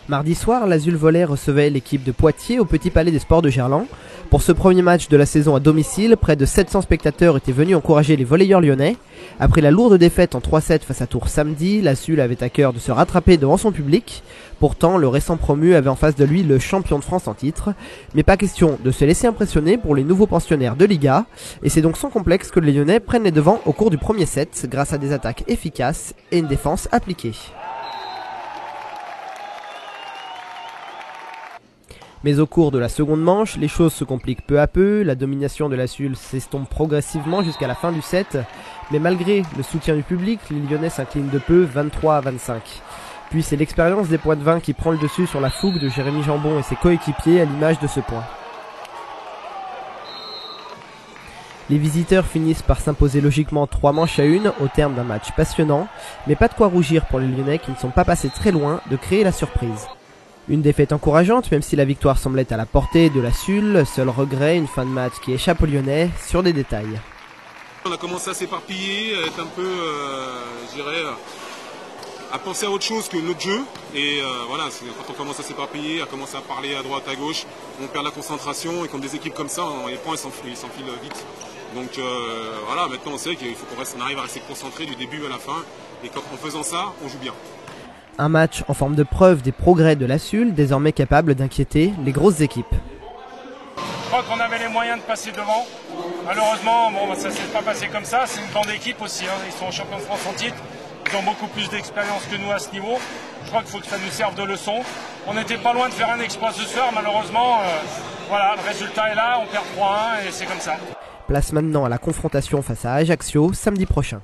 Mardi soir, l'Azul Volley recevait l'équipe de Poitiers au Petit Palais des Sports de Gerland. Pour ce premier match de la saison à domicile, près de 700 spectateurs étaient venus encourager les volleyeurs lyonnais. Après la lourde défaite en 3-7 face à Tours samedi, l'Azul avait à cœur de se rattraper devant son public. Pourtant, le récent promu avait en face de lui le champion de France en titre. Mais pas question de se laisser impressionner pour les nouveaux pensionnaires de Liga. Et c'est donc sans complexe que les Lyonnais prennent les devants au cours du premier set grâce à des attaques efficaces et une défense appliquée. Mais au cours de la seconde manche, les choses se compliquent peu à peu, la domination de l'Azul s'estompe progressivement jusqu'à la fin du set, mais malgré le soutien du public, les Lyonnais s'inclinent de peu 23-25. Puis c'est l'expérience des points de 20 qui prend le dessus sur la fougue de Jérémy Jambon et ses coéquipiers à l'image de ce point. Les visiteurs finissent par s'imposer logiquement 3 manches à 1 au terme d'un match passionnant, mais pas de quoi rougir pour les Lyonnais qui ne sont pas passés très loin de créer la surprise. Une défaite encourageante, même si la victoire semblait à la portée de l'Azul. Seul regret, une fin de match qui échappe aux Lyonnais sur des détails. On a commencé à s'éparpiller, à être un peu, je dirais, à penser à autre chose que notre jeu. Et voilà, quand on commence à s'éparpiller, à commencer à parler à droite, à gauche, on perd la concentration. Et contre des équipes comme ça, les points s'enfilent vite. Donc voilà, maintenant on sait qu'il faut qu'on arrive à rester concentré du début à la fin. Et en faisant ça, on joue bien. Un match en forme de preuve des progrès de l'Azul, désormais capable d'inquiéter les grosses équipes. Je crois qu'on avait les moyens de passer devant. Malheureusement, ça ne s'est pas passé comme ça. C'est une grande équipe aussi. Ils sont champions de France en titre. Ils ont beaucoup plus d'expérience que nous à ce niveau. Je crois qu'il faut que ça nous serve de leçon. On n'était pas loin de faire un exploit ce soir. Malheureusement, voilà, le résultat est là. On perd 3-1 et c'est comme ça. Place maintenant à la confrontation face à Ajaccio samedi prochain.